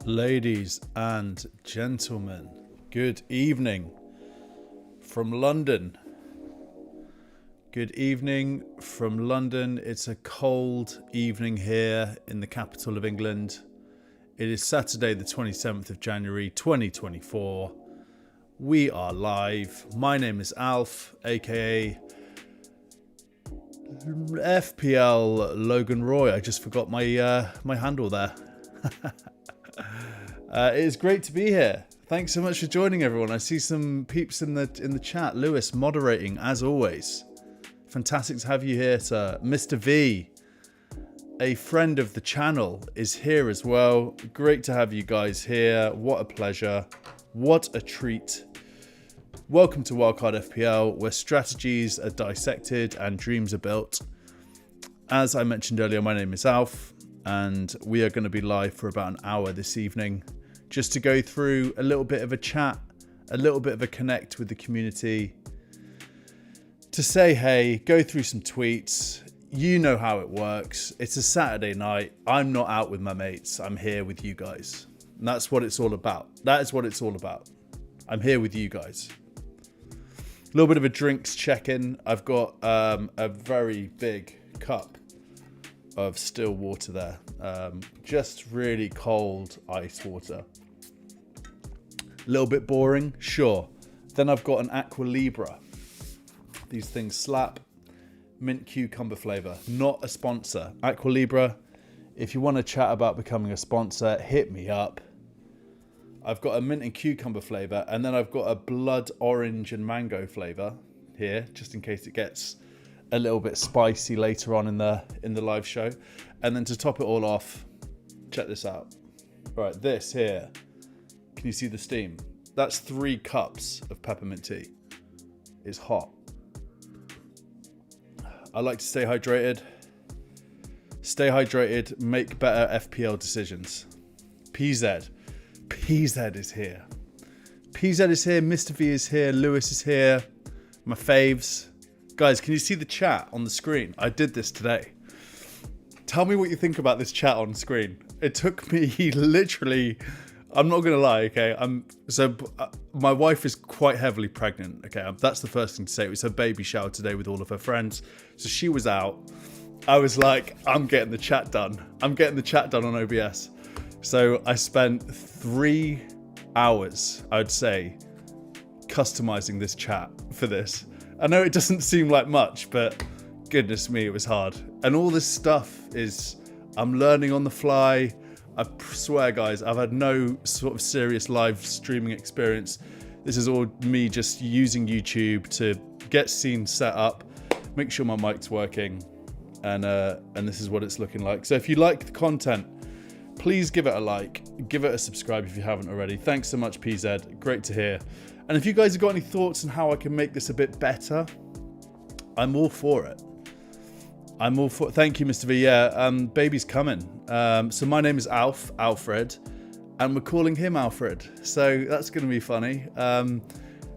Ladies and gentlemen, good evening from London. Good evening from London. It's a cold evening here in the capital of England. It is Saturday the 27th of January 2024. We are live. My name is Alf, aka FPL Logan Roy. I just forgot my handle there. It is great to be here. Thanks so much for joining, everyone. I see some peeps in the chat. Lewis moderating as always. Fantastic to have you here, sir. Mr. V, a friend of the channel, is here as well. Great to have you guys here. What a pleasure. What a treat. Welcome to Wildcard FPL, where strategies are dissected and dreams are built. As I mentioned earlier, my name is Alf, and we are going to be live for about an hour this evening, just to go through a little bit of a chat, a little bit of a connect with the community, to say hey, go through some tweets. You know how it works. It's a Saturday night. I'm not out with my mates. I'm here with you guys. And that's what it's all about. That is what it's all about. I'm here with you guys. A little bit of a drinks check-in. I've got a very big cup of still water there. Just really cold ice water. A little bit boring, sure. Then I've got an Aqua Libra. These things slap. Mint cucumber flavour. Not a sponsor. Aqua Libra, if you want to chat about becoming a sponsor, hit me up. I've got a mint and cucumber flavour, and then I've got a blood orange and mango flavour here, just in case it gets a little bit spicy later on in the live show. And then to top it all off, check this out. All right, this here, can you see the steam? That's 3 cups of peppermint tea. It's hot. I like to stay hydrated. Stay hydrated, make better FPL decisions. PZ is here. PZ is here, Mr. V is here, Lewis is here, my faves. Guys, can you see the chat on the screen? I did this today. Tell me what you think about this chat on screen. It took me literally, I'm not going to lie, okay? My wife is quite heavily pregnant, okay? That's the first thing to say. It was her baby shower today with all of her friends. So she was out. I was like, I'm getting the chat done. I'm getting the chat done on OBS. So I spent 3 hours, I would say, customizing this chat for this. I know it doesn't seem like much, but goodness me, it was hard. And all this stuff is, I'm learning on the fly. I swear, guys, I've had no sort of serious live streaming experience. This is all me just using YouTube to get scenes set up, make sure my mic's working, and this is what it's looking like. So if you like the content, please give it a like, give it a subscribe if you haven't already. Thanks so much, PZ. Great to hear. And if you guys have got any thoughts on how I can make this a bit better, I'm all for it. Thank you, Mr. V. Yeah, baby's coming. So my name is Alfred, and we're calling him Alfred. So that's going to be funny.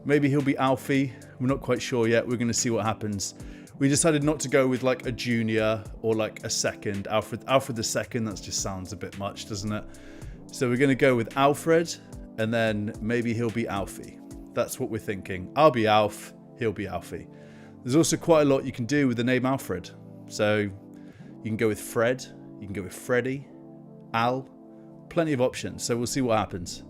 Maybe he'll be Alfie. We're not quite sure yet. We're going to see what happens. We decided not to go with like a junior or like a second. Alfred the second, that just sounds a bit much, doesn't it? So we're going to go with Alfred, and then maybe he'll be Alfie. That's what we're thinking. I'll be Alf, he'll be Alfie. There's also quite a lot you can do with the name Alfred. So you can go with Fred, you can go with Freddie, Al, plenty of options. So we'll see what happens.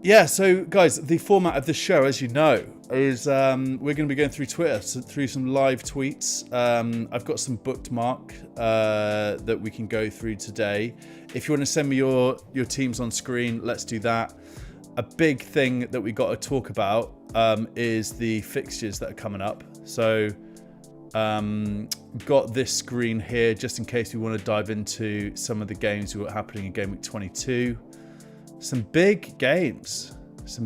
Yeah, so guys, the format of this show, as you know, is we're going to be going through Twitter, through some live tweets. I've got some bookmark that we can go through today. If you want to send me your teams on screen, let's do that. A big thing that we got to talk about is the fixtures that are coming up. So got this screen here just in case we want to dive into some of the games we've got happening in Gameweek 22. Some big games. Is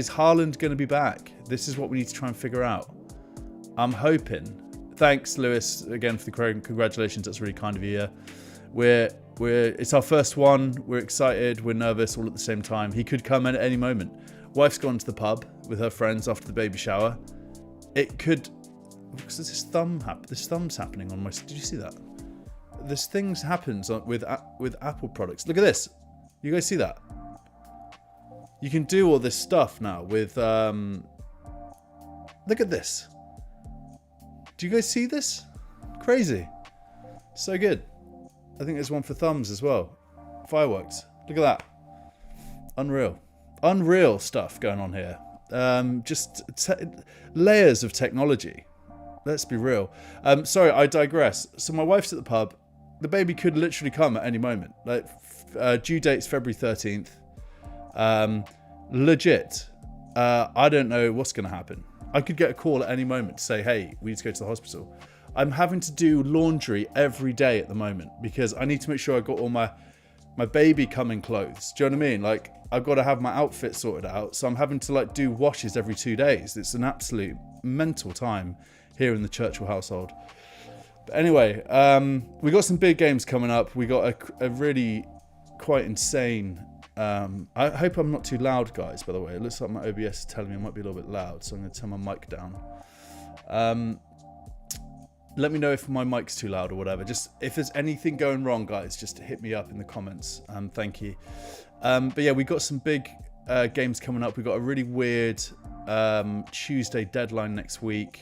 Haaland going to be back? This is what we need to try and figure out. I'm hoping. Thanks, Lewis, again for the congratulations. That's really kind of you. It's our first one. We're excited. We're nervous all at the same time. He could come in at any moment. Wife's gone to the pub with her friends after the baby shower. It could. Because this thumb's happening on my. Did you see that? there's things happens with Apple products. Look at this. You guys see that? You can do all this stuff now with. Look at this. Do you guys see this? Crazy. So good. I think there's one for thumbs as well. Fireworks. Look at that. Unreal. Unreal stuff going on here. Just layers of technology. Let's be real. Sorry, I digress. So my wife's at the pub. The baby could literally come at any moment. Like, due date's February 13th. Legit. I don't know what's going to happen. I could get a call at any moment to say, hey, we need to go to the hospital. I'm having to do laundry every day at the moment because I need to make sure I got all my baby coming clothes. Do you know what I mean? Like, I've got to have my outfit sorted out. So I'm having to like do washes every 2 days. It's an absolute mental time here in the Churchill household. But anyway, we got some big games coming up. We got a really quite insane. I hope I'm not too loud, guys, by the way. It looks like my OBS is telling me I might be a little bit loud, so I'm going to turn my mic down. Let me know if my mic's too loud or whatever. Just if there's anything going wrong, guys, just hit me up in the comments. Thank you. But yeah, we got some big games coming up. We got a really weird Tuesday deadline next week.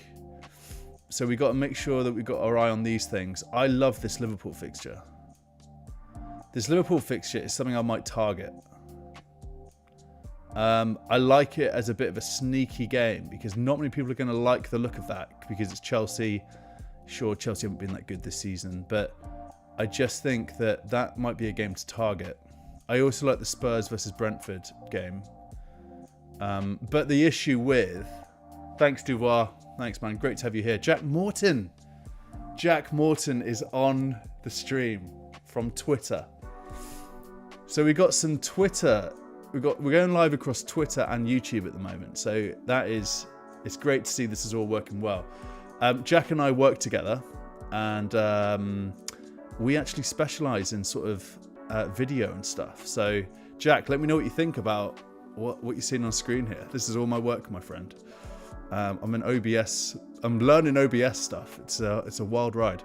So we got to make sure that we got our eye on these things. I love this Liverpool fixture. This Liverpool fixture is something I might target. I like it as a bit of a sneaky game because not many people are going to like the look of that because it's Chelsea. Sure, Chelsea haven't been that good this season, but I just think that might be a game to target. I also like the Spurs versus Brentford game. But the issue with... Thanks, Duvoir. Thanks, man. Great to have you here. Jack Morton. Jack Morton is on the stream from Twitter. So we got some Twitter. We're going live across Twitter and YouTube at the moment. So it's great to see this is all working well. Jack and I work together, and we actually specialise in sort of video and stuff. So, Jack, let me know what you think about what you're seeing on screen here. This is all my work, my friend. I'm in OBS. I'm learning OBS stuff. It's a wild ride.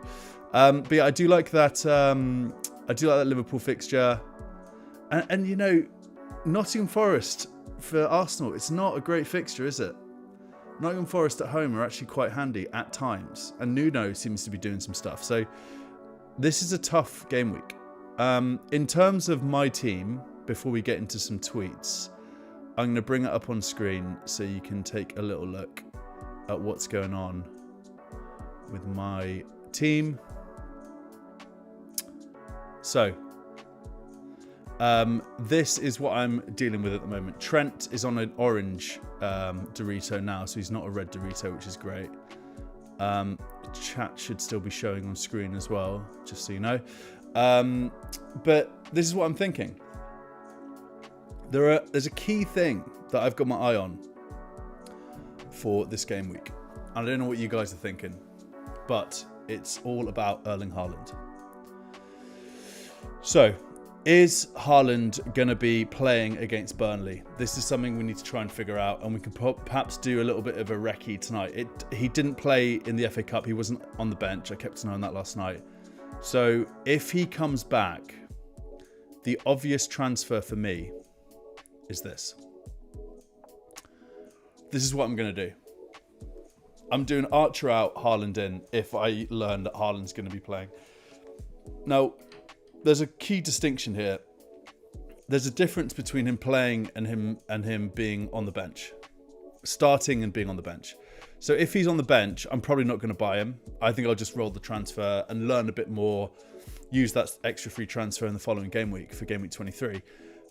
But yeah, I do like that. I do like that Liverpool fixture, and you know, Nottingham Forest for Arsenal. It's not a great fixture, is it? Nottingham Forest at home are actually quite handy at times, and Nuno seems to be doing some stuff. So this is a tough game week. In terms of my team, before we get into some tweets, I'm going to bring it up on screen so you can take a little look at what's going on with my team. So this is what I'm dealing with at the moment. Trent is on an orange Dorito now, so he's not a red Dorito, which is great. Chat should still be showing on screen as well, just so you know. But this is what I'm thinking. There's a key thing that I've got my eye on for this game week. I don't know what you guys are thinking, but it's all about Erling Haaland. So, is Haaland going to be playing against Burnley? This is something we need to try and figure out, and we can perhaps do a little bit of a recce tonight. He didn't play in the FA Cup. He wasn't on the bench. I kept an eye on that last night. So if he comes back, the obvious transfer for me is this. This is what I'm going to do. I'm doing Archer out, Haaland in, if I learn that Haaland's going to be playing. Now, there's a key distinction here. There's a difference between him playing and him being on the bench. Starting and being on the bench. So if he's on the bench, I'm probably not going to buy him. I think I'll just roll the transfer and learn a bit more, use that extra free transfer in the following game week for game week 23.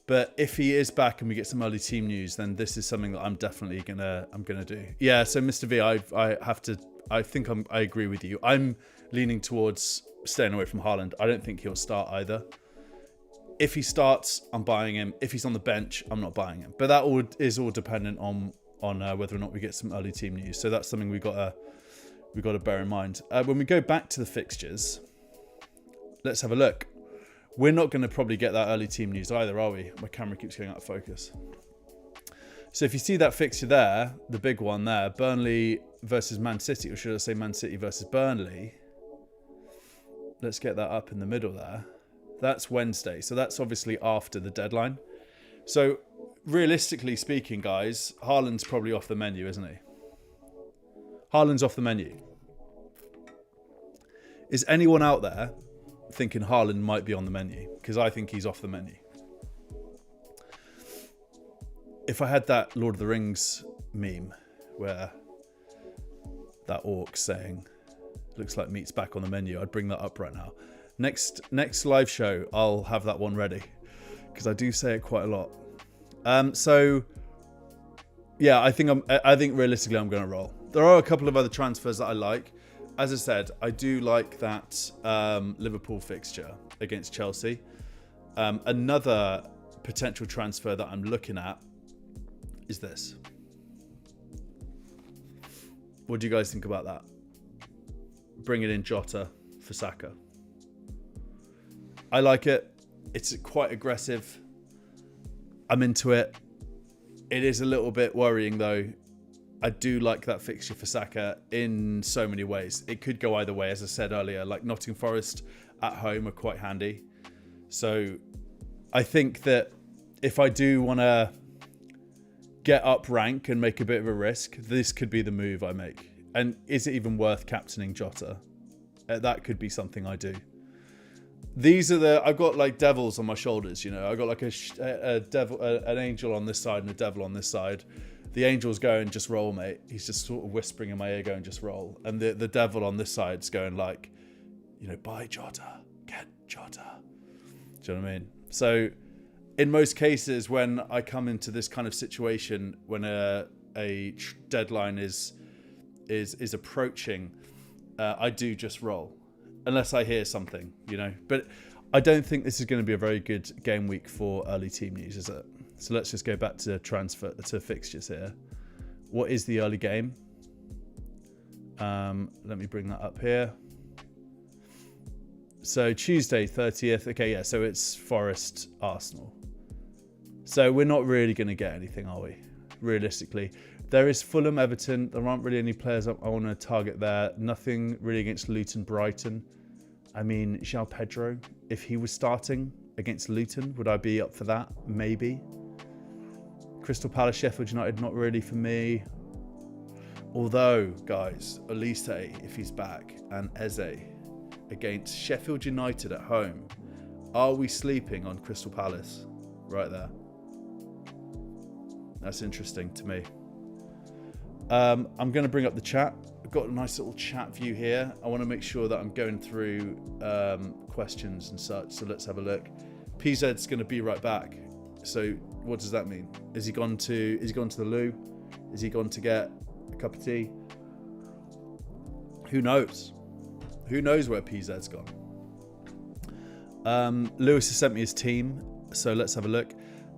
But if he is back and we get some early team news, then this is something that I'm definitely gonna do. Yeah, so Mr. V, I think I agree with you. I'm leaning towards staying away from Haaland. I don't think he'll start either. If he starts, I'm buying him. If he's on the bench, I'm not buying him. But that is all dependent on whether or not we get some early team news. So that's something we got to bear in mind. When we go back to the fixtures, let's have a look. We're not going to probably get that early team news either, are we? My camera keeps going out of focus. So if you see that fixture there, the big one there, Burnley versus Man City, or should I say Man City versus Burnley? let's get that up in the middle there. That's Wednesday. So that's obviously after the deadline. So realistically speaking, guys, Haaland's probably off the menu, isn't he? Haaland's off the menu. Is anyone out there thinking Haaland might be on the menu? Because I think he's off the menu. If I had that Lord of the Rings meme where that orc saying, looks like meat's back on the menu, I'd bring that up right now. Next live show, I'll have that one ready because I do say it quite a lot. So yeah, I think realistically I'm going to roll. There are a couple of other transfers that I like. As I said, I do like that Liverpool fixture against Chelsea. Another potential transfer that I'm looking at is this. What do you guys think about that? Bringing in Jota for Saka. I like it. It's quite aggressive. I'm into it. It is a little bit worrying though. I do like that fixture for Saka in so many ways. It could go either way, as I said earlier. Like Nottingham Forest at home are quite handy. So I think that if I do want to get up rank and make a bit of a risk, this could be the move I make. And is it even worth captaining Jota? That could be something I do. These are I've got like devils on my shoulders, you know. I've got like a devil, an angel on this side and a devil on this side. The angel's going, just roll, mate. He's just sort of whispering in my ear, going, just roll. And the devil on this side's going like, you know, buy Jota, get Jota. Do you know what I mean? So in most cases, when I come into this kind of situation, when a deadline is approaching, I do just roll. Unless I hear something, you know. But I don't think this is going to be a very good game week for early team news, is it? So let's just go back to fixtures here. What is the early game? Let me bring that up here. So Tuesday, 30th. Okay, yeah, so it's Forest, Arsenal. So we're not really going to get anything, are we? Realistically. There is Fulham, Everton. There aren't really any players I want to target there. Nothing really against Luton, Brighton. I mean, João Pedro, if he was starting against Luton, would I be up for that? Maybe. Crystal Palace, Sheffield United, not really for me. Although, guys, Olise, if he's back, and Eze against Sheffield United at home. Are we sleeping on Crystal Palace? Right there. That's interesting to me. I'm going to bring up the chat. I've got a nice little chat view here. I want to make sure that I'm going through questions and such. So let's have a look. PZ's going to be right back. So what does that mean? Is he gone to the loo? Is he gone to get a cup of tea? Who knows? Who knows where PZ's gone? Lewis has sent me his team. So let's have a look.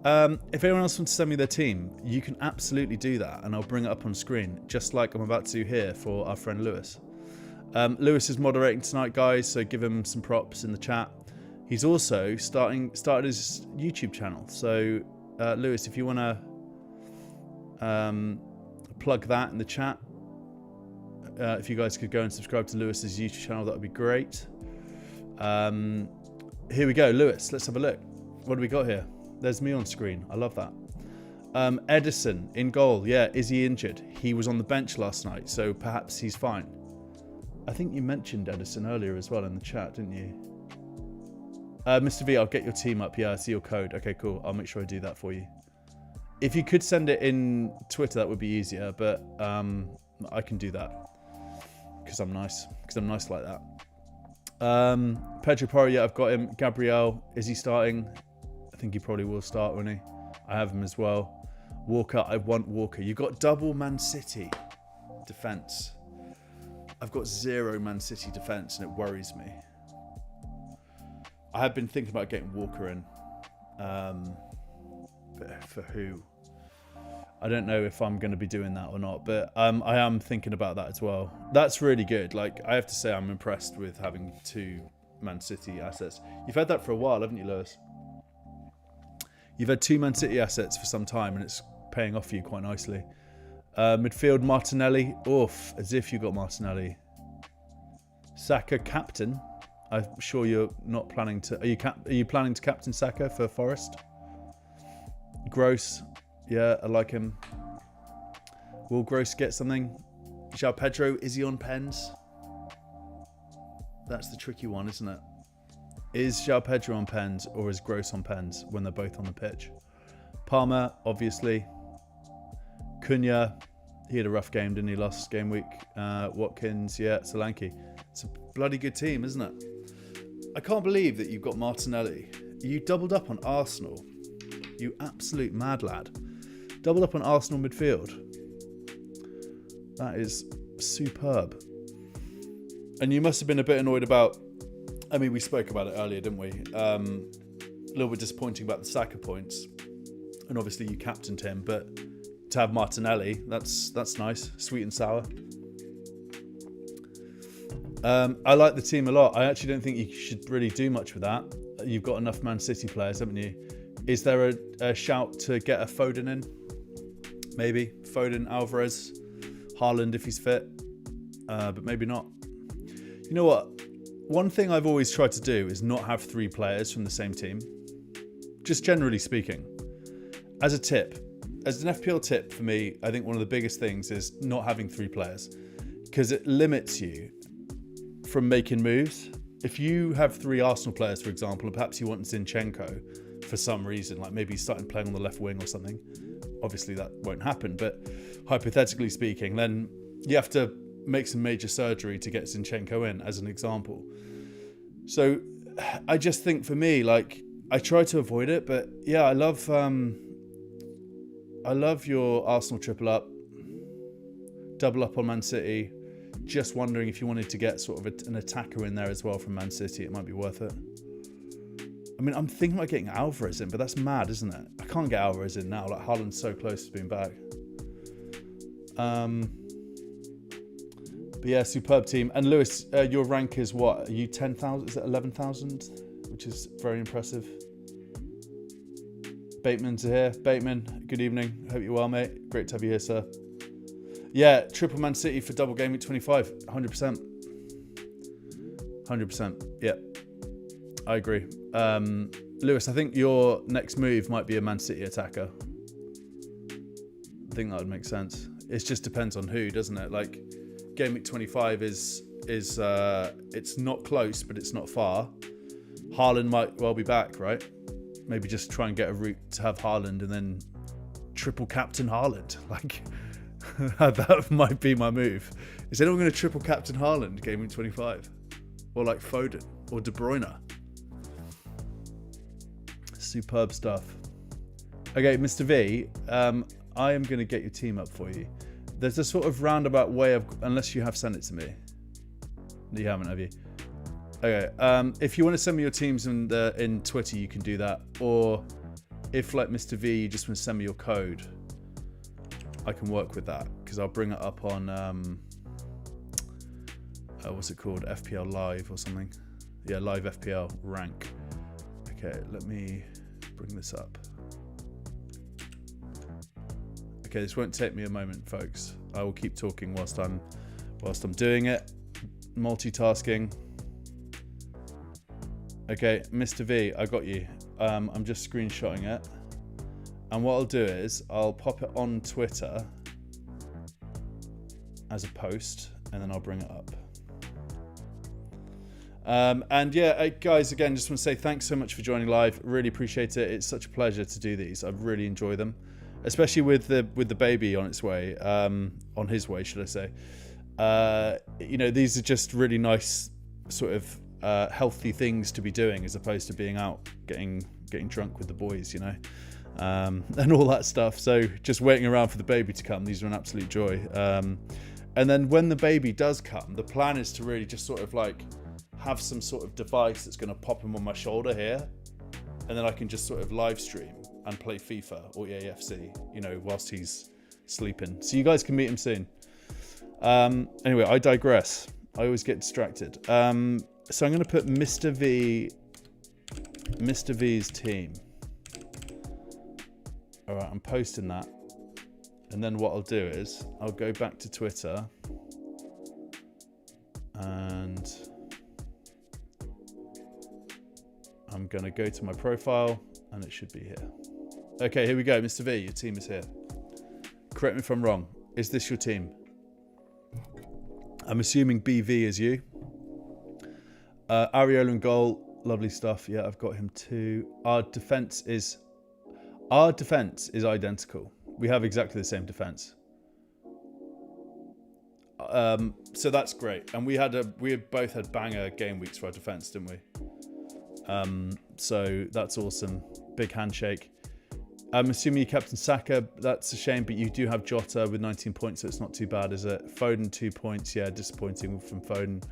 If anyone else wants to send me their team, you can absolutely do that, and I'll bring it up on screen, just like I'm about to do here for our friend Lewis. Lewis is moderating tonight, guys, so give him some props in the chat. He's also started his YouTube channel. So, Lewis, if you want to plug that in the chat, if you guys could go and subscribe to Lewis's YouTube channel, that would be great. Here we go, Lewis. Let's have a look. What do we got here? There's me on screen. I love that. Edison in goal. Yeah, is he injured? He was on the bench last night, so perhaps he's fine. I think you mentioned Edison earlier as well in the chat, didn't you? Mr. V, I'll get your team up. Yeah, I see your code. Okay, cool. I'll make sure I do that for you. If you could send it in Twitter, that would be easier, but I can do that because I'm nice. Because I'm nice like that. Pedro Porro, yeah, I've got him. Gabriel, is he starting? I think he probably will start, won't he? I have him as well. Walker, I want Walker. You've got double Man City defence. I've got 0 Man City defence, and it worries me. I have been thinking about getting Walker in. But for who? I don't know if I'm going to be doing that or not, but I am thinking about that as well. That's really good. Like, I have to say I'm impressed with having 2 Man City assets. You've had that for a while, haven't you, Lewis? You've had 2 Man City assets for some time, and it's paying off for you quite nicely. Midfield, Martinelli. Oof, as if you got Martinelli. Saka, captain. I'm sure you're not planning to. Are you planning to captain Saka for Forest? Gross, yeah, I like him. Will Gross get something? João Pedro, is he on pens? That's the tricky one, isn't it? Is João Pedro on pens or is Gross on pens when they're both on the pitch? Palmer, obviously. Cunha, he had a rough game, didn't he, last game week? Watkins, yeah, Solanke. It's a bloody good team, isn't it? I can't believe that you've got Martinelli. You doubled up on Arsenal. You absolute mad lad. Doubled up on Arsenal midfield. That is superb. And you must have been a bit annoyed about... I mean, we spoke about it earlier, didn't we? A little bit disappointing about the Saka points. And obviously you captained him, but to have Martinelli, that's nice. Sweet and sour. I like the team a lot. I actually don't think you should really do much with that. You've got enough Man City players, haven't you? Is there a shout to get a Foden in? Maybe. Foden, Alvarez, Haaland if he's fit. But maybe not. You know what? One thing I've always tried to do is not have 3 players from the same team. Just generally speaking. As a tip, as an FPL tip for me, I think one of the biggest things is not having 3 players. Because it limits you from making moves. If you have 3 Arsenal players, for example, and perhaps you want Zinchenko for some reason, like maybe he's starting playing on the left wing or something. Obviously that won't happen, but hypothetically speaking, then you have to make some major surgery to get Zinchenko in, as an example. So I just think for me, like, I try to avoid it, but yeah, I love your Arsenal triple up, double up on Man City. Just wondering if you wanted to get sort of an attacker in there as well from Man City, it might be worth it. I mean, I'm thinking about getting Alvarez in, but that's mad, isn't it? I can't get Alvarez in now. Like, Haaland's so close to being back. But yeah, superb team. And Lewis, your rank is what? Are you 10,000? Is it 11,000? Which is very impressive. Bateman's here. Bateman, good evening. Hope you're well, mate. Great to have you here, sir. Yeah, triple Man City for double game week 25. 100%. 100%. Yeah, I agree. Lewis, I think your next move might be a Man City attacker. I think that would make sense. It just depends on who, doesn't it? Like, game week 25 is it's not close, but it's not far. Haaland might well be back, right? Maybe just try and get a route to have Haaland and then triple captain Haaland. Like, that might be my move. Is anyone going to triple captain Haaland game week 25? Or like Foden or De Bruyne? Superb stuff. Okay, Mr. V, I am going to get your team up for you. There's a sort of roundabout way of, unless you have sent it to me. You haven't, have you? Okay. If you want to send me your teams in Twitter, you can do that. Or if, like Mr. V, you just want to send me your code, I can work with that because I'll bring it up on what's it called? FPL Live or something. Yeah, Live FPL rank. Okay, let me bring this up. Okay, this won't take me a moment, folks. I will keep talking whilst I'm doing it. Multitasking. Okay, Mr. V, I got you. I'm just screenshotting it. And what I'll do is I'll pop it on Twitter as a post, and then I'll bring it up. And yeah, guys, again, just want to say thanks so much for joining live. Really appreciate it. It's such a pleasure to do these. I really enjoy them, especially with the baby on its way, on his way, should I say. You know, these are just really nice sort of healthy things to be doing, as opposed to being out getting drunk with the boys, you know, and all that stuff. So just waiting around for the baby to come. These are an absolute joy. And then when the baby does come, the plan is to really just sort of like have some sort of device that's going to pop him on my shoulder here, and then I can just sort of live stream and play FIFA or EAFC, you know, whilst he's sleeping. So you guys can meet him soon. Anyway, I digress. I always get distracted. So I'm going to put Mr. V's team. All right, I'm posting that. And then what I'll do is I'll go back to Twitter and I'm going to go to my profile and it should be here. Okay, here we go. Mr. V, your team is here. Correct me if I'm wrong. Is this your team? I'm assuming BV is you. Ariel and goal. Lovely stuff. Yeah, I've got him too. Our defense is identical. We have exactly the same defense. So that's great. And we both had banger game weeks for our defense, didn't we? So that's awesome. Big handshake. I'm assuming you captain Saka. That's a shame, but you do have Jota with 19 points, so it's not too bad, is it? Foden 2 points. Yeah, disappointing from Foden.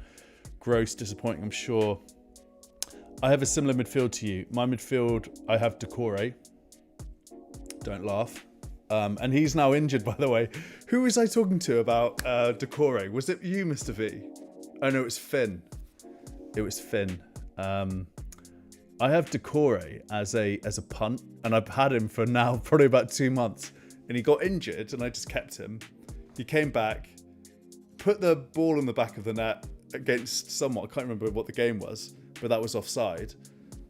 Gross, disappointing, I'm sure. I have a similar midfield to you. My midfield, I have Decore. Don't laugh. And he's now injured, by the way. Who was I talking to about Decore? Was it you, Mr. V? Oh, no, it was Finn. It was Finn. I have Decore as a punt, and I've had him for now probably about 2 months. And he got injured, and I just kept him. He came back, put the ball in the back of the net against someone. I can't remember what the game was, but that was offside.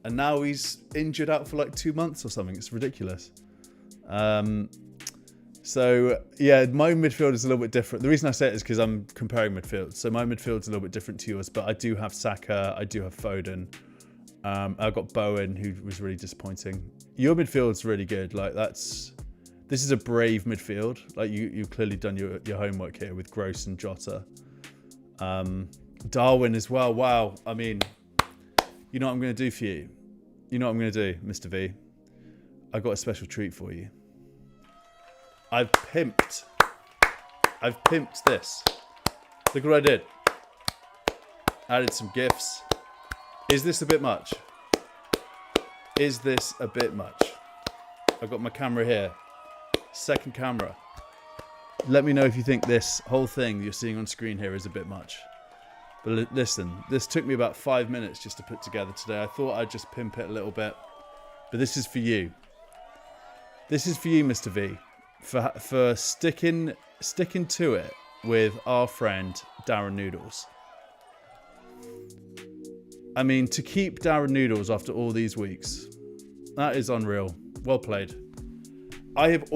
And now he's injured out for like 2 months or something. It's ridiculous. So yeah, my midfield is a little bit different. The reason I say it is because I'm comparing midfields. So my midfield's a little bit different to yours, but I do have Saka, I do have Foden. I've got Bowen, who was really disappointing. Your midfield's really good. Like this is a brave midfield. Like you've clearly done your homework here with Gross and Jota. Darwin as well. Wow. I mean, you know what I'm going to do for you? You know what I'm going to do, Mr. V? I've got a special treat for you. I've pimped this. Look what I did. Added some GIFs. Is this a bit much? Is this a bit much? I've got my camera here. Second camera. Let me know if you think this whole thing you're seeing on screen here is a bit much. But listen, this took me about 5 minutes just to put together today. I thought I'd just pimp it a little bit. But this is for you. This is for you, Mr. V. For sticking to it with our friend Darren Noodles. I mean, to keep Darren Noodles after all these weeks, that is unreal. Well played. I've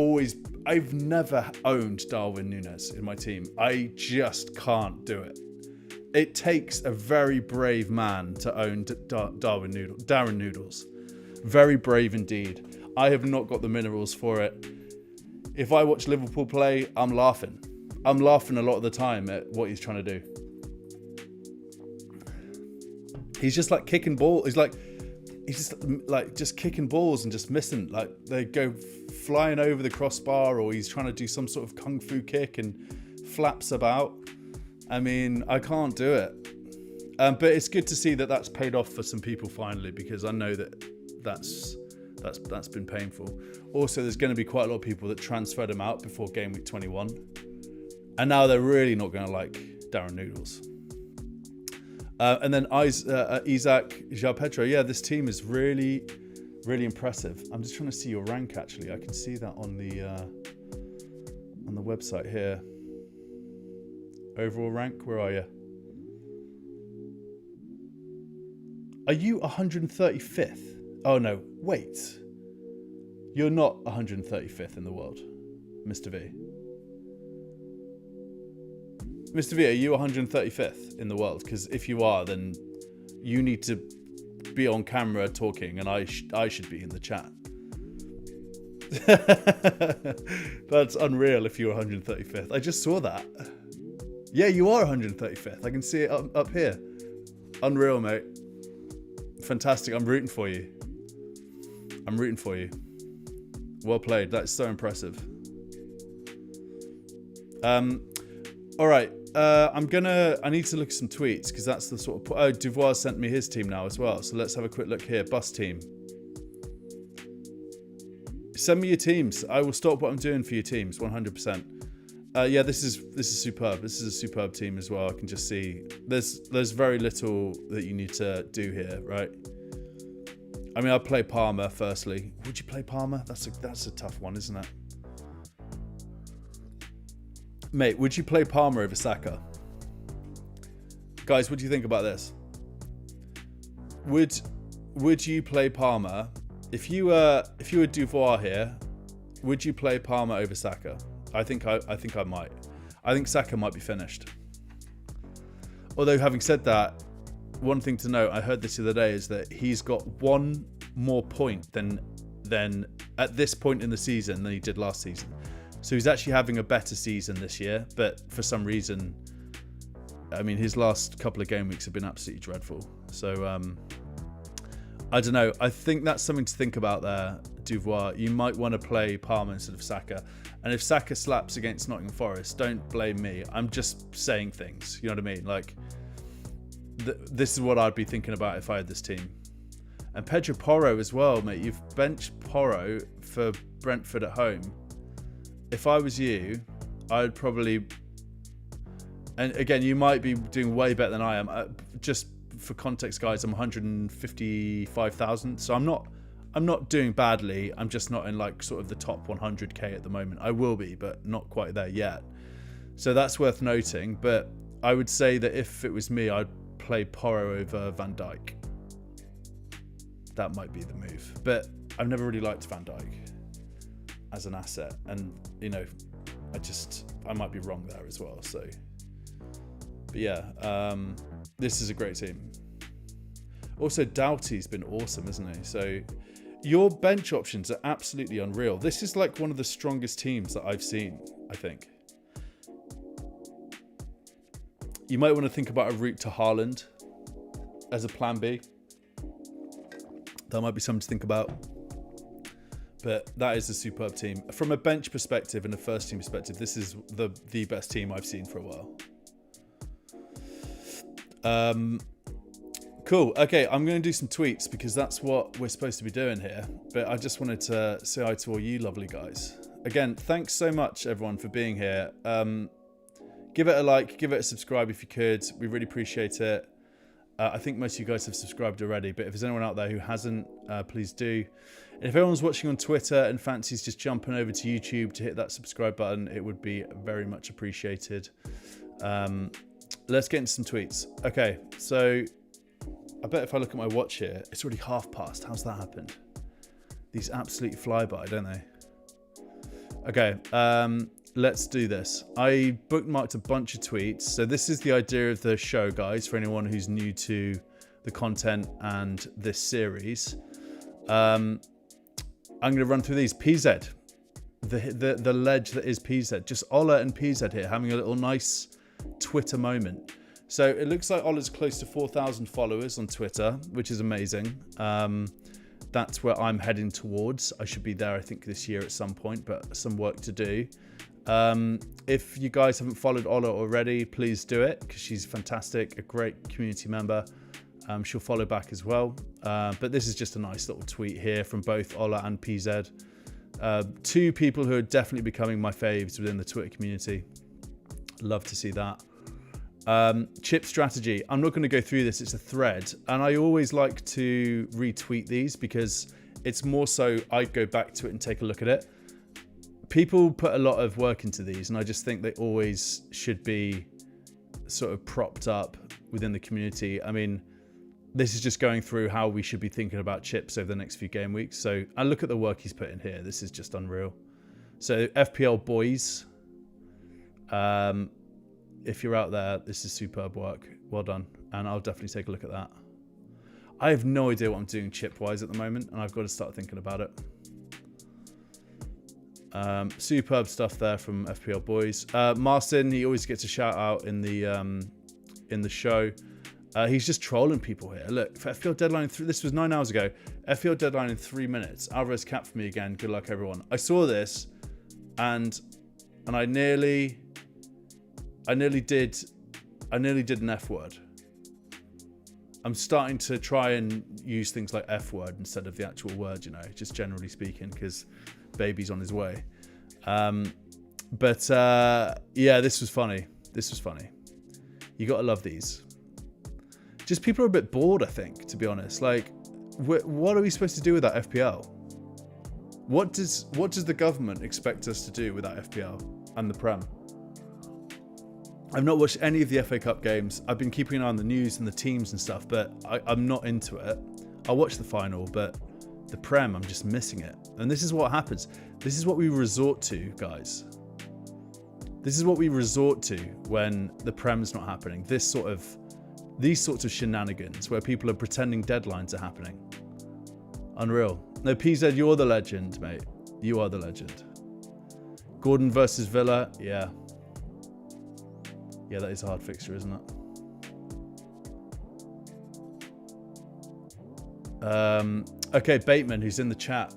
never owned Darwin Núñez in my team. I just can't do it. It takes a very brave man to own Darren Noodles. Very brave indeed. I have not got the minerals for it. If I watch Liverpool play, I'm laughing. I'm laughing a lot of the time at what he's trying to do. He's just like kicking ball. He's just kicking balls and just missing. Like they go flying over the crossbar, or he's trying to do some sort of kung fu kick and flaps about. I mean, I can't do it. But it's good to see that that's paid off for some people finally, because I know that's been painful. Also, there's going to be quite a lot of people that transferred him out before game week 21, and now they're really not going to like Darren Noodles. And then Isaac João-Pedro. Yeah, this team is really, really impressive. I'm just trying to see your rank. Actually, I can see that on the website here. Overall rank. Where are you? Are you 135th? Oh no, wait. You're not 135th in the world, Mr. V. Mr. V, are you 135th in the world? Because if you are, then you need to be on camera talking, and I should be in the chat. That's unreal if you're 135th. I just saw that. Yeah, you are 135th. I can see it up here. Unreal, mate. Fantastic. I'm rooting for you. I'm rooting for you. Well played. That's so impressive. All right. I need to look at some tweets, because that's the sort of... Oh, Duvois sent me his team now as well. So let's have a quick look here. Bus team. Send me your teams. I will stop what I'm doing for your teams, 100%. Yeah, this is superb. This is a superb team as well. I can just see there's very little that you need to do here, right? I mean, I'd play Palmer firstly. Would you play Palmer? That's a tough one, isn't it? Mate, would you play Palmer over Saka? Guys, what do you think about this? would you play Palmer if you were Duvoir here? Would you play Palmer over Saka? I think I might. I think Saka might be finished. Although, having said that, one thing to note, I heard this the other day, is that he's got one more point than at this point in the season than he did last season. So he's actually having a better season this year, but for some reason, I mean, his last couple of game weeks have been absolutely dreadful. So I don't know. I think that's something to think about there, Duvoir. You might want to play Palmer instead of Saka. And if Saka slaps against Nottingham Forest, don't blame me. I'm just saying things. You know what I mean? Like, this is what I'd be thinking about if I had this team. And Pedro Porro as well, mate. You've benched Porro for Brentford at home. If I was you, I'd probably... And again, you might be doing way better than I am. Just for context, guys, I'm 155,000. So I'm not doing badly. I'm just not in like sort of the top 100k at the moment. I will be, but not quite there yet. So that's worth noting. But I would say that if it was me, I'd play Porro over Van Dijk. That might be the move. But I've never really liked Van Dijk as an asset. And, you know, I might be wrong there as well. So, but yeah, this is a great team. Also, Doughty's been awesome, isn't he? So your bench options are absolutely unreal. This is like one of the strongest teams that I've seen, I think. You might want to think about a route to Haaland as a plan B. That might be something to think about. But that is a superb team. From a bench perspective and a first team perspective, this is the best team I've seen for a while. Cool. Okay, I'm going to do some tweets because that's what we're supposed to be doing here. But I just wanted to say hi to all you lovely guys. Again, thanks so much, everyone, for being here. Give it a like, give it a subscribe if you could. We really appreciate it. I think most of you guys have subscribed already, but if there's anyone out there who hasn't, please do. And if everyone's watching on Twitter and fancies just jumping over to YouTube to hit that subscribe button, it would be very much appreciated. Let's get into some tweets. Okay, so I bet if I look at my watch here, it's already past. How's that happened? These absolutely fly by, don't they? Okay, let's do this. I bookmarked a bunch of tweets. So this is the idea of the show, guys, for anyone who's new to the content and this series. I'm going to run through these. PZ, the ledge that is PZ. Just Ola and PZ here having a little nice Twitter moment. So it looks like Ola's close to 4,000 followers on Twitter, which is amazing. That's where I'm heading towards. I should be there, I think, this year at some point, but some work to do. If you guys haven't followed Ola already, please do it because she's fantastic, a great community member. She'll follow back as well. But this is just a nice little tweet here from both Ola and PZ. Two people who are definitely becoming my faves within the Twitter community. Love to see that. Chip strategy. I'm not going to go through this. It's a thread. And I always like to retweet these because it's more so I go back to it and take a look at it. People put a lot of work into these, and I just think they always should be sort of propped up within the community. I mean, this is just going through how we should be thinking about chips over the next few game weeks. So I look at the work he's put in here. This is just unreal. So FPL boys, if you're out there, this is superb work. Well done. And I'll definitely take a look at that. I have no idea what I'm doing chip-wise at the moment, and I've got to start thinking about it. Superb stuff there from FPL boys. Marcin, he always gets a shout out in the show. He's just trolling people here. Look, for FPL deadline, this was 9 hours ago. FPL deadline in 3 minutes. Alvarez capped for me again. Good luck, everyone. I saw this, and I nearly did an F word. I'm starting to try and use things like F word instead of the actual word, you know, just generally speaking, because baby's on his way. Yeah, this was funny. You got to love these. Just people are a bit bored, I think, to be honest. Like, what are we supposed to do with that FPL? What does the government expect us to do with that FPL and the Prem? I've not watched any of the FA Cup games. I've been keeping an eye on the news and the teams and stuff, but I'm not into it. I'll watch the final, but the Prem, I'm just missing it. And this is what happens. This is what we resort to, guys. This is what we resort to when the Prem's not happening. These sorts of shenanigans where people are pretending deadlines are happening. Unreal. No, PZ, you're the legend, mate. You are the legend. Gordon versus Villa. Yeah. Yeah, that is a hard fixture, isn't it? Okay, Bateman, who's in the chat.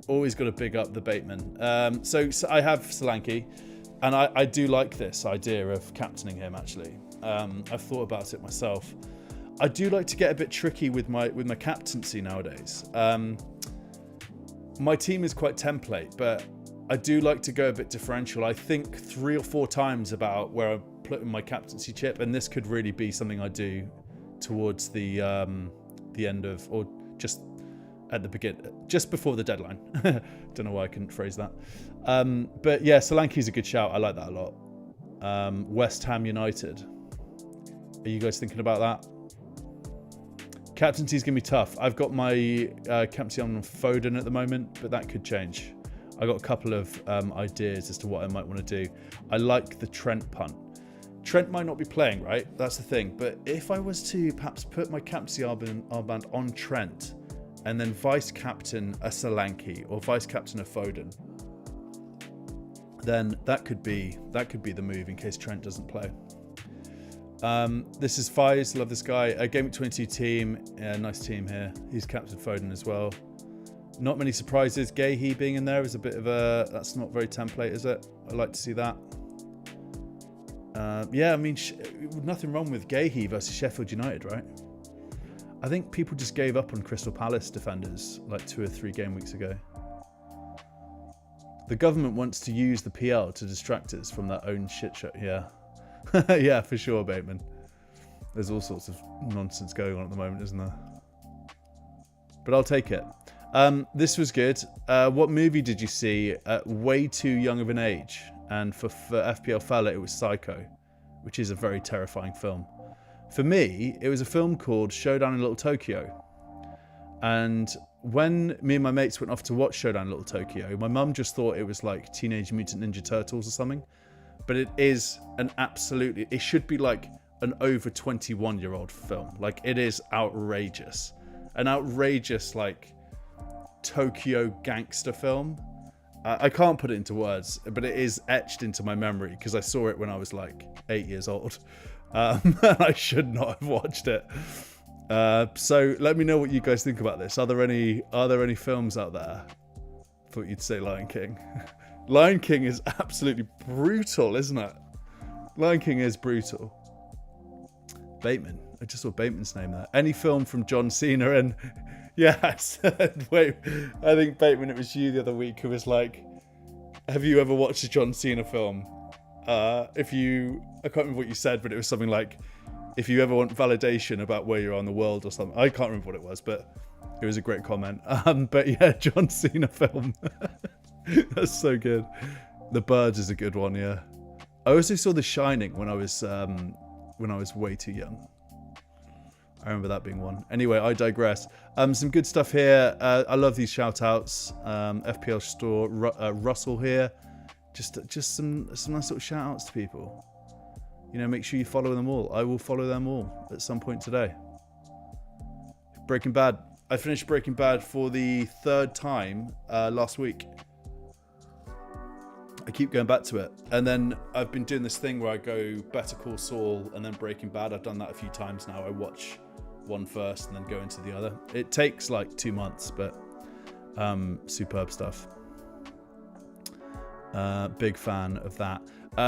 Always got to big up the Bateman. So I have Solanke, and I do like this idea of captaining him, actually. I've thought about it myself. I do like to get a bit tricky with my captaincy nowadays. My team is quite template, but I do like to go a bit differential. I think 3 or 4 times about where I'm putting my captaincy chip, and this could really be something I do towards the end of, or just at the beginning, just before the deadline. Don't know why I couldn't phrase that. But yeah, Solanke's a good shout. I like that a lot. West Ham United. Are you guys thinking about that? Captaincy's going to be tough. I've got my captaincy on Foden at the moment, but that could change. I got a couple of ideas as to what I might want to do. I like the Trent punt. Trent might not be playing, right? That's the thing. But if I was to perhaps put my captaincy armband on Trent and then vice captain a Solanke or vice captain a Foden, then that could be the move in case Trent doesn't play. This is Fies. Love this guy. A Game Week 22 team. Yeah, nice team here. He's captain Foden as well. Not many surprises. Gahey being in there is a bit of a... That's not very template, is it? I like to see that. Yeah, I mean, nothing wrong with Gahey versus Sheffield United, right? I think people just gave up on Crystal Palace defenders like 2 or 3 game weeks ago. The government wants to use the PL to distract us from their own shit show. Yeah. Yeah, for sure, Bateman. There's all sorts of nonsense going on at the moment, isn't there? But I'll take it. This was good. What movie did you see at way too young of an age? And for FPL Fella, it was Psycho, which is a very terrifying film. For me, it was a film called Showdown in Little Tokyo. And when me and my mates went off to watch Showdown in Little Tokyo, my mum just thought it was like Teenage Mutant Ninja Turtles or something. But it is it should be like an over 21-year-old film. Like, it is outrageous. An outrageous, like, Tokyo gangster film. I can't put it into words, but it is etched into my memory because I saw it when I was like 8 years old. I should not have watched it. So let me know what you guys think about this. Are there any films out there? I thought you'd say Lion King. Lion King is absolutely brutal, isn't it? Lion King is brutal. Bateman. I just saw Bateman's name there. Any film from John Cena and... Yes. Wait, I think, Bateman, it was you the other week who was like, have you ever watched a John Cena film? I can't remember what you said, but it was something like, if you ever want validation about where you are in the world or something. I can't remember what it was, but it was a great comment. But yeah, John Cena film. That's so good. The Birds is a good one, yeah. I also saw The Shining when I was way too young. I remember that being one. Anyway, I digress. Some good stuff here. I love these shout outs. FPL Store, Russell here. Just some nice little shout outs to people. You know, make sure you follow them all. I will follow them all at some point today. Breaking Bad. I finished Breaking Bad for the 3rd time last week. I keep going back to it. And then I've been doing this thing where I go Better Call Saul and then Breaking Bad. I've done that a few times now. I watch one first and then go into the other. It takes like 2 months, but superb stuff. Big fan of that.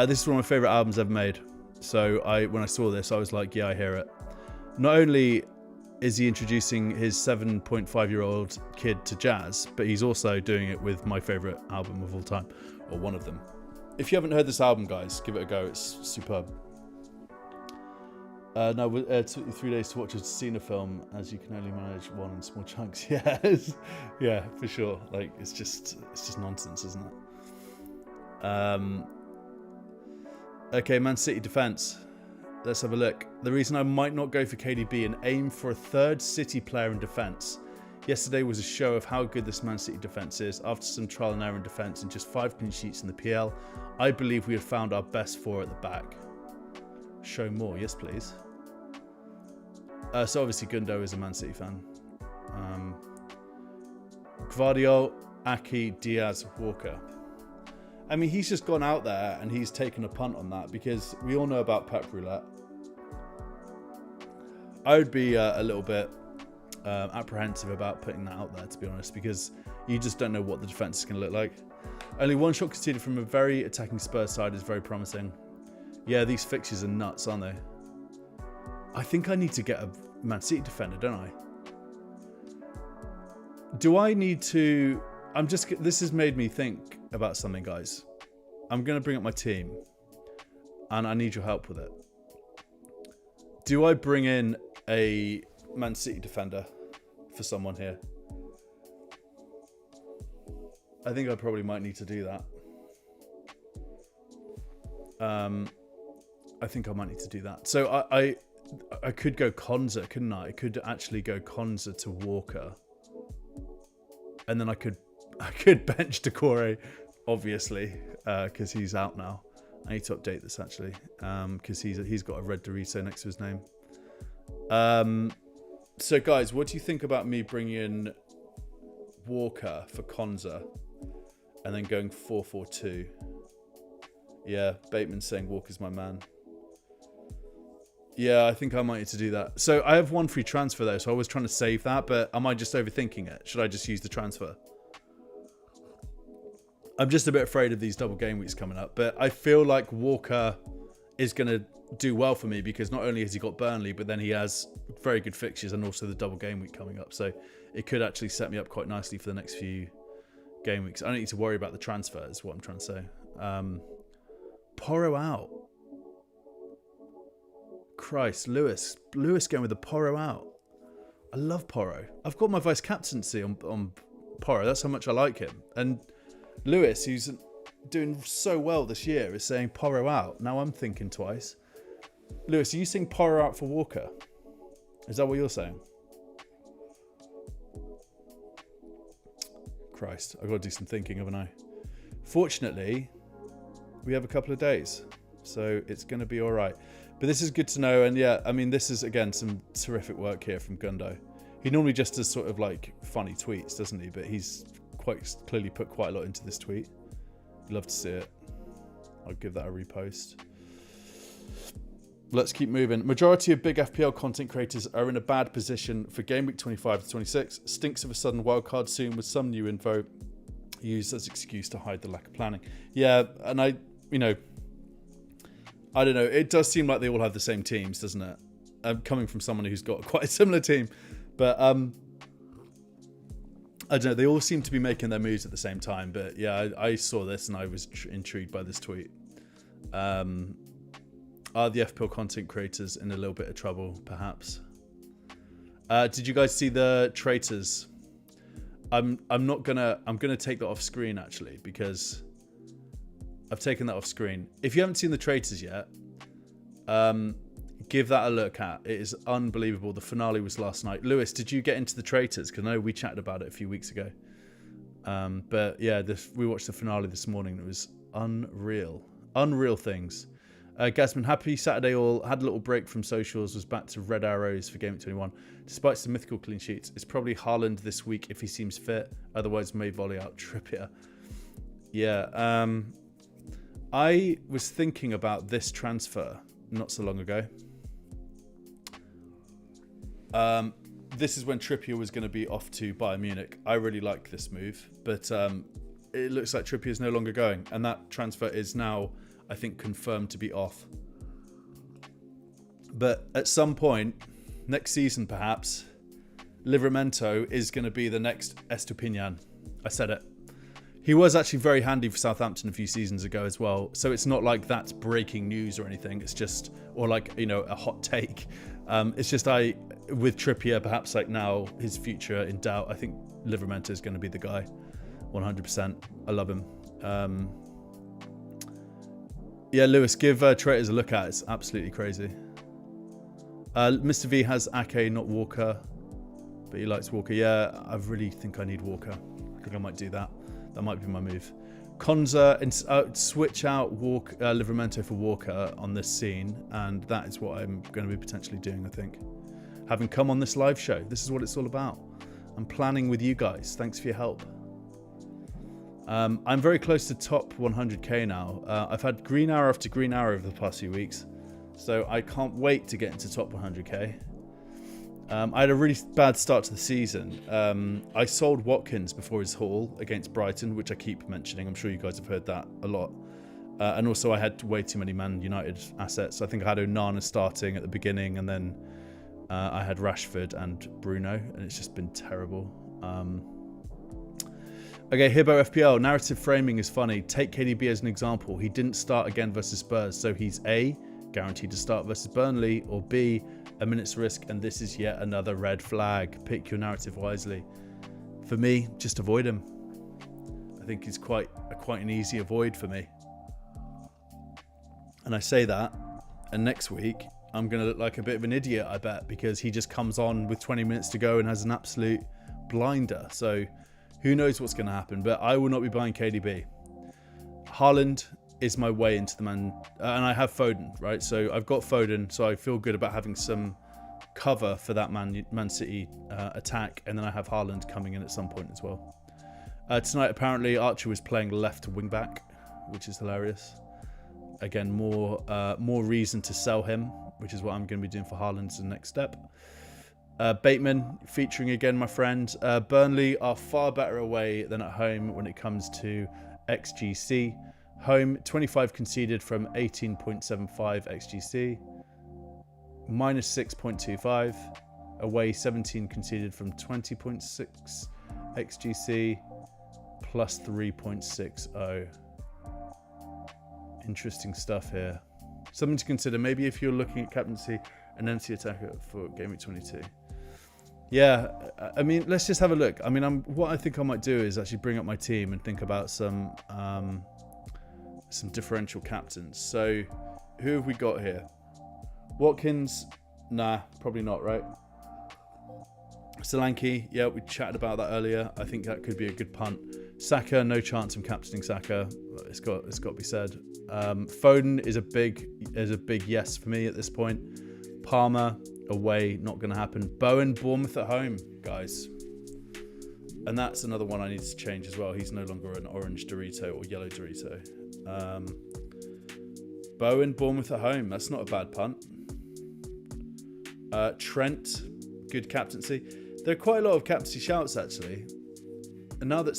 This is one of my favorite albums ever made. So when I saw this, I was like, yeah, I hear it. Not only is he introducing his 7.5-year-old kid to jazz, but he's also doing it with my favorite album of all time, or one of them. If you haven't heard this album, guys, give it a go. It's superb. No, it took you 3 days to watch a Cena film, as you can only manage one in small chunks. Yes, yeah, for sure. Like, it's just nonsense, isn't it? Okay, Man City defense. Let's have a look. The reason I might not go for KDB and aim for a third City player in defence. Yesterday was a show of how good this Man City defence is. After some trial and error in defence and just 5 clean sheets in the PL, I believe we have found our best 4 at the back. Show more. Yes, please. So obviously Gundo is a Man City fan. Gvardiol, Aki, Diaz, Walker. I mean, he's just gone out there and he's taken a punt on that because we all know about Pep Roulette. I would be a little bit apprehensive about putting that out there, to be honest, because you just don't know what the defence is going to look like. Only 1 shot conceded from a very attacking Spurs side is very promising. Yeah, these fixtures are nuts, aren't they? I think I need to get a Man City defender, don't I? Do I need to... This has made me think about something, guys. I'm going to bring up my team and I need your help with it. Do I bring in a Man City defender for someone here? I think I probably might need to do that. I think I might need to do that. So I could go Konza, couldn't I? I could actually go Konza to Walker. And then I could bench Decore, obviously, because he's out now. I need to update this actually, because he's got a red Dorito next to his name. So guys, what do you think about me bringing in Walker for Konza and then going 4-4-2? Yeah, Bateman's saying Walker's my man. Yeah, I think I might need to do that. So I have 1 free transfer though, so I was trying to save that, but am I just overthinking it? Should I just use the transfer? I'm just a bit afraid of these double game weeks coming up, but I feel like Walker is going to do well for me because not only has he got Burnley, but then he has very good fixtures and also the double game week coming up. So it could actually set me up quite nicely for the next few game weeks. I don't need to worry about the transfer is what I'm trying to say. Porro out. Christ, Lewis going with the Porro out. I love Porro. I've got my vice captaincy on Porro. That's how much I like him. And Lewis, who's doing so well this year, is saying Porro out. Now I'm thinking twice. Lewis, are you saying Porro out for Walker? Is that what you're saying? Christ, I've got to do some thinking, haven't I? Fortunately, we have a couple of days, so it's going to be all right. But this is good to know, and yeah, I mean, this is, again, some terrific work here from Gundo. He normally just does sort of like funny tweets, doesn't he? But he's quite clearly put quite a lot into this tweet. Love to see it. I'll give that a repost. Let's keep moving. Majority of big FPL content creators are in a bad position for Game Week 25 to 26. Stinks of a sudden wildcard soon with some new info used as excuse to hide the lack of planning. Yeah, and I don't know. It does seem like they all have the same teams, doesn't it? Coming from someone who's got quite a similar team. But I don't know. They all seem to be making their moves at the same time. But yeah, I saw this and I was intrigued by this tweet. Are the FPL content creators in a little bit of trouble, perhaps? Did you guys see the traitors? I'm gonna take that off screen actually, because I've taken that off screen. If you haven't seen the traitors yet, give that a look at. It is unbelievable. The finale was last night. Lewis, did you get into the traitors? Because I know we chatted about it a few weeks ago. But yeah, we watched the finale this morning. It was unreal. Unreal things. Gasman, happy Saturday all. Had a little break from socials. Was back to red arrows for Game Week 21. Despite some mythical clean sheets, it's probably Haaland this week if he seems fit. Otherwise, may volley out Trippier. Yeah. I was thinking about this transfer not so long ago. This is when Trippier was going to be off to Bayern Munich. I really like this move, but it looks like Trippier is no longer going, and that transfer is now, I think, confirmed to be off. But at some point, next season perhaps, Livramento is going to be the next Estupiñán. I said it. He was actually very handy for Southampton a few seasons ago as well. So it's not like that's breaking news or anything. It's just, or like, a hot take. It's just with Trippier, perhaps like now his future in doubt, I think Livramento is going to be the guy. 100%. I love him. Yeah, Lewis, give Traitors a look at it. It's absolutely crazy. Mr. V has Ake, not Walker, but he likes Walker. Yeah, I really think I need Walker. I think I might do that. That might be my move. Konza, switch out Livramento for Walker on this scene, and that is what I'm going to be potentially doing, I think. Having come on this live show, this is what it's all about. I'm planning with you guys. Thanks for your help. I'm very close to top 100k now. I've had green arrow after green arrow over the past few weeks, so I can't wait to get into top 100k. I had a really bad start to the season. I sold Watkins before his haul against Brighton, which I keep mentioning. I'm sure you guys have heard that a lot. And also I had way too many Man United assets. I think I had Onana starting at the beginning, and then I had Rashford and Bruno, and it's just been terrible. Okay, Hibbo FPL. Narrative framing is funny. Take KDB as an example. He didn't start again versus Spurs, so he's A, guaranteed to start versus Burnley, or B, a minute's risk, and this is yet another red flag. Pick your narrative wisely. For me, just avoid him. I think he's quite an easy avoid for me. And I say that, and next week I'm going to look like a bit of an idiot, I bet, because he just comes on with 20 minutes to go and has an absolute blinder. So who knows what's going to happen, but I will not be buying KDB. Haaland is my way into the Man, and I have Foden, right? So I've got Foden, so I feel good about having some cover for that Man City attack, and then I have Haaland coming in at some point as well. Tonight, apparently, Archer was playing left wing back, which is hilarious. Again, more reason to sell him, which is what I'm going to be doing for Haaland as the next step. Bateman featuring again, my friend. Burnley are far better away than at home when it comes to XGC. Home, 25 conceded from 18.75 XGC, minus 6.25. Away, 17 conceded from 20.6 XGC, plus 3.60. Interesting stuff here. Something to consider. Maybe if you're looking at captaincy and MC attacker for Gameweek 22. Yeah, I mean, let's just have a look. I mean, what I think I might do is actually bring up my team and think about some differential captains. So who have we got here? Watkins, nah, probably not, right? Solanke, yeah, we chatted about that earlier. I think that could be a good punt. Saka, no chance I'm captaining Saka. It's got to be said. Foden is a big yes for me at this point. Palmer away, not going to happen. Bowen, Bournemouth at home, guys. And that's another one I need to change as well. He's no longer an orange Dorito or yellow Dorito. Bowen, Bournemouth at home. That's not a bad punt. Trent, good captaincy. There are quite a lot of captaincy shouts, actually. And now that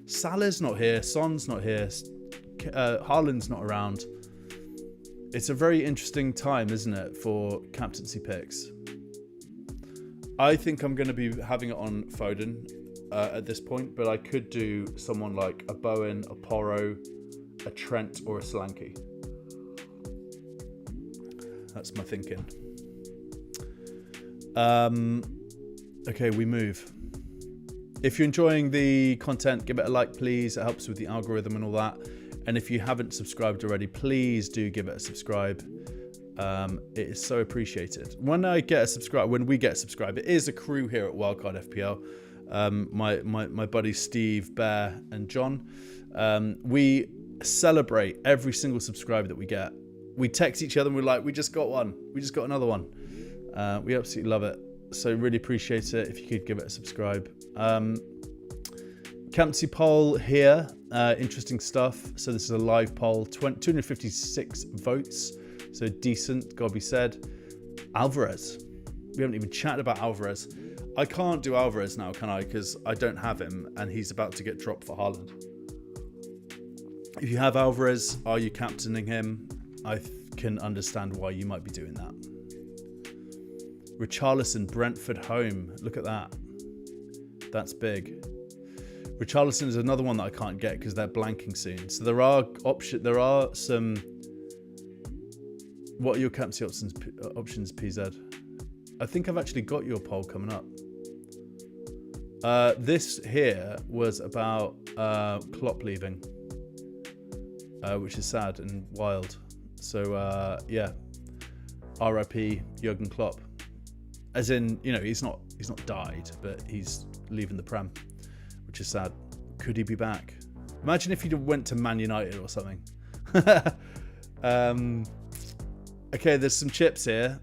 Salah's not here, Son's not here, Haaland's not around, it's a very interesting time, isn't it, for captaincy picks. I think I'm going to be having it on Foden at this point, but I could do someone like a Bowen, a Porro, a Trent, or a Solanke. That's my thinking. Okay, we move. If you're enjoying the content, give it a like, please. It helps with the algorithm and all that. And if you haven't subscribed already, please do give it a subscribe. It is so appreciated. When we get a subscribe, it is a crew here at Wildcard FPL. My buddies Steve, Bear, and John. We celebrate every single subscribe that we get. We text each other and we're like, we just got one. We just got another one. We absolutely love it. So really appreciate it if you could give it a subscribe. Captaincy poll here. Interesting stuff. So this is a live poll. 256 votes. So decent, gotta be said. Alvarez. We haven't even chatted about Alvarez. I can't do Alvarez now, can I? Because I don't have him and he's about to get dropped for Haaland. If you have Alvarez, are you captaining him? I can understand why you might be doing that. Richarlison, Brentford home. Look at that. That's big. Richarlison is another one that I can't get because they're blanking soon. So there are some. What are your captaincy options, PZ? I think I've actually got your poll coming up. This here was about Klopp leaving, which is sad and wild. So yeah, RIP Jurgen Klopp. As in, you know, he's not died, but he's leaving the Prem, which is sad. Could he be back? Imagine if he went to Man United or something. Okay, there's some chips here.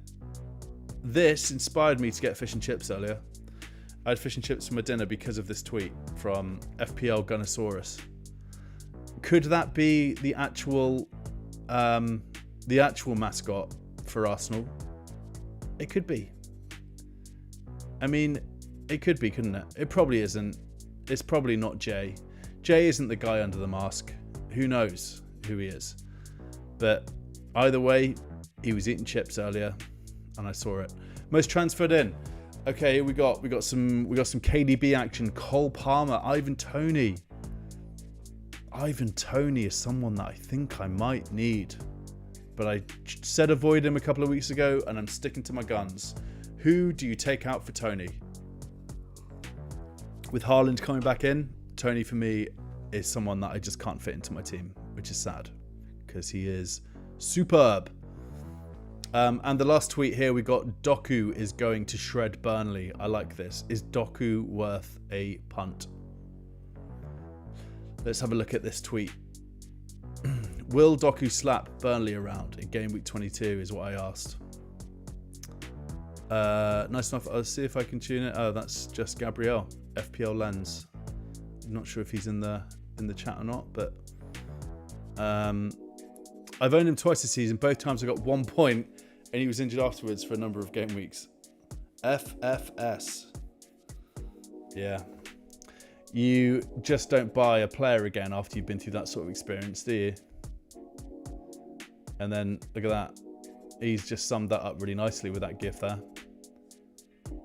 This inspired me to get fish and chips earlier. I had fish and chips for my dinner because of this tweet from FPL Gunnosaurus. Could that be the actual mascot for Arsenal? It could be. I mean, it could be, couldn't it? It probably isn't. It's probably not Jay. Jay isn't the guy under the mask. Who knows who he is? But either way, he was eating chips earlier, and I saw it. Most transferred in. Okay, we got some KDB action. Cole Palmer, Ivan Toney. Ivan Toney is someone that I think I might need, but I said avoid him a couple of weeks ago, and I'm sticking to my guns. Who do you take out for Toney? With Haaland coming back in, Toney for me is someone that I just can't fit into my team, which is sad because he is superb. And the last tweet here, we got Doku is going to shred Burnley. I like this. Is Doku worth a punt? Let's have a look at this tweet. Will Doku slap Burnley around in game week 22 is what I asked. Nice enough. I'll see if I can tune it. Oh, that's just Gabriel, FPL Lens. I'm not sure if he's in the chat or not, but I've owned him twice this season. Both times I got 1 point, and he was injured afterwards for a number of game weeks. FFS. Yeah. You just don't buy a player again after you've been through that sort of experience, do you? And then, look at that. He's just summed that up really nicely with that gif there.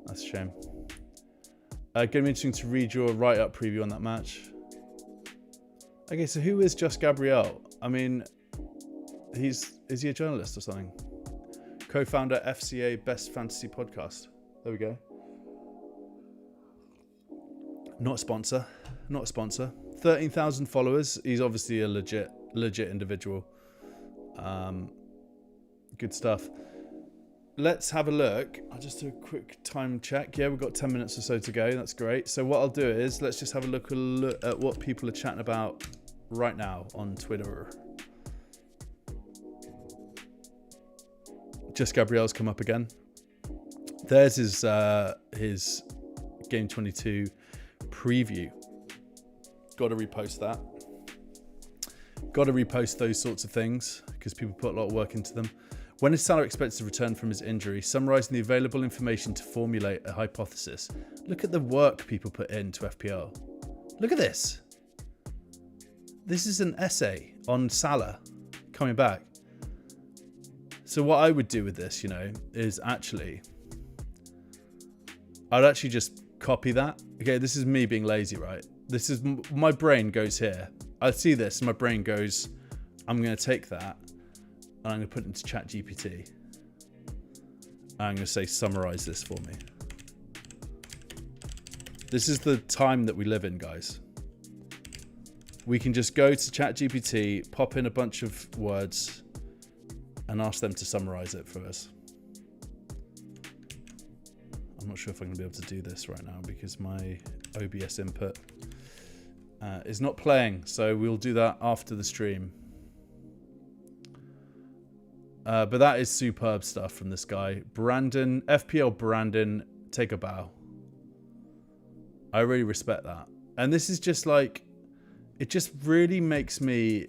That's a shame. Going to be interesting to read your write-up preview on that match. Okay, so who is Just Gabriel? I mean, is he a journalist or something? Co-founder FCA Best Fantasy Podcast. There we go. Not a sponsor. Not a sponsor. 13,000 followers. He's obviously a legit individual. Good stuff. Let's have a look. I'll just do a quick time check. Yeah, we've got 10 minutes or so to go. That's great. So what I'll do is let's just have a look at what people are chatting about right now on Twitter. Just Gabriel's come up again. There's his Game 22 preview. Got to repost that. Got to repost those sorts of things because people put a lot of work into them. When is Salah expected to return from his injury? Summarising the available information to formulate a hypothesis. Look at the work people put into FPL. Look at this. This is an essay on Salah coming back. So what I would do with this, you know, is I'd actually just copy that. Okay, this is me being lazy, right? This is my brain goes here. I see this, my brain goes, I'm going to take that and I'm going to put it into ChatGPT. I'm going to say, summarize this for me. This is the time that we live in, guys. We can just go to ChatGPT, pop in a bunch of words, and ask them to summarize it for us. I'm not sure if I'm going to be able to do this right now because my OBS input is not playing. So we'll do that after the stream. But that is superb stuff from this guy. Brandon, FPL Brandon, take a bow. I really respect that. And this is just like, it just really makes me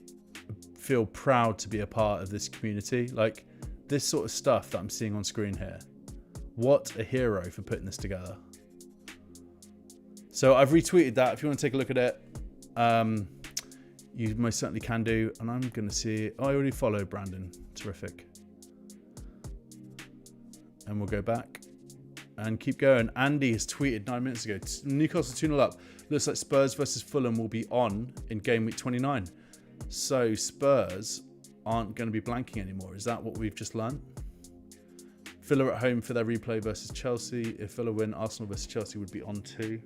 feel proud to be a part of this community. Like this sort of stuff that I'm seeing on screen here. What a hero for putting this together. So I've retweeted that. If you want to take a look at it, you most certainly can do. And I'm going to see, I already followed Brandon. Terrific. And we'll go back and keep going. Andy has tweeted 9 minutes ago. Newcastle 2-0 up. Looks like Spurs versus Fulham will be on in game week 29. So Spurs aren't going to be blanking anymore. Is that what we've just learned? Villa at home for their replay versus Chelsea. If Villa win, Arsenal versus Chelsea would be on 2.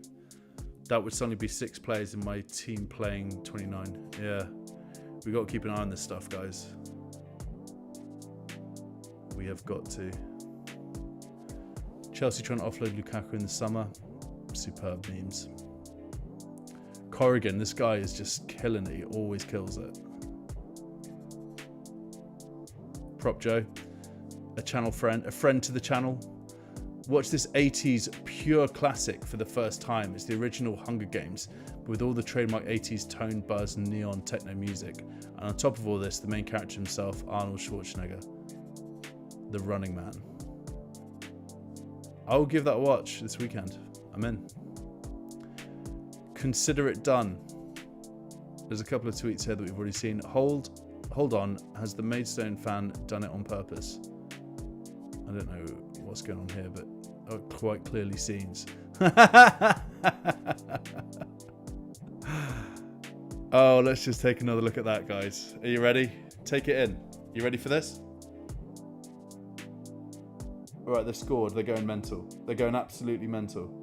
That would suddenly be 6 players in my team playing 29. Yeah, we got to keep an eye on this stuff, guys. We have got to. Chelsea trying to offload Lukaku in the summer. Superb memes. Corrigan, this guy is just killing it. He always kills it. Prop Joe, a channel friend, a friend to the channel. Watch this 80s pure classic for the first time. It's the original Hunger Games, with all the trademark 80s tone, buzz, and neon techno music. And on top of all this, the main character himself, Arnold Schwarzenegger, the Running Man. I will give that a watch this weekend. I'm in. Consider it done. There's a couple of tweets here that we've already seen. Hold on. Has the Maidstone fan done it on purpose? I don't know what's going on here, but quite clearly scenes. Oh, let's just take another look at that, guys. Are you ready? Take it in. You ready for this? All right, they've scored. They're going mental. They're going absolutely mental.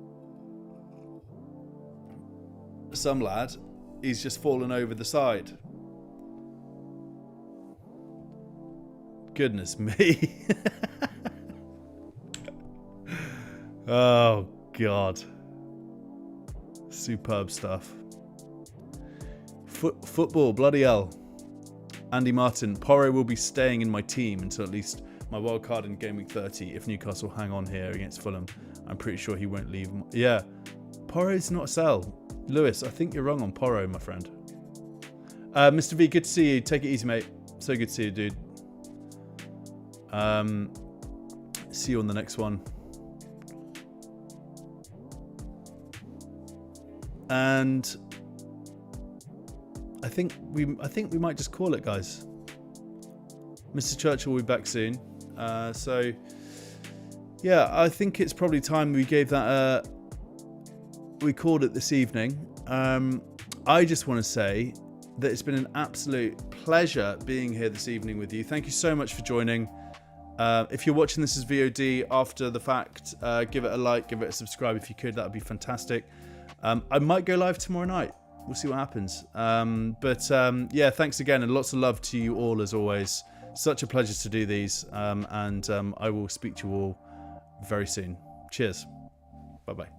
Some lad, he's just fallen over the side. Goodness me. Oh, God. Superb stuff. Football, bloody hell. Andy Martin, Porro will be staying in my team until at least my wildcard in Game Week 30. If Newcastle hang on here against Fulham, I'm pretty sure he won't leave. Yeah, Porro's not a sell. Lewis, I think you're wrong on Porro, my friend. Mr. V, good to see you. Take it easy, mate. So good to see you, dude. See you on the next one. And I think we might just call it, guys. Mr. Churchill will be back soon. So yeah, I think it's probably time we gave that we called it this evening. I just want to say that it's been an absolute pleasure being here this evening with you. Thank you so much for joining. If you're watching this as VOD after the fact, give it a like, give it a subscribe if you could. That would be fantastic. I might go live tomorrow night. We'll see what happens. Yeah, thanks again, and lots of love to you all as always. Such a pleasure to do these, and I will speak to you all very soon. Cheers. Bye-bye.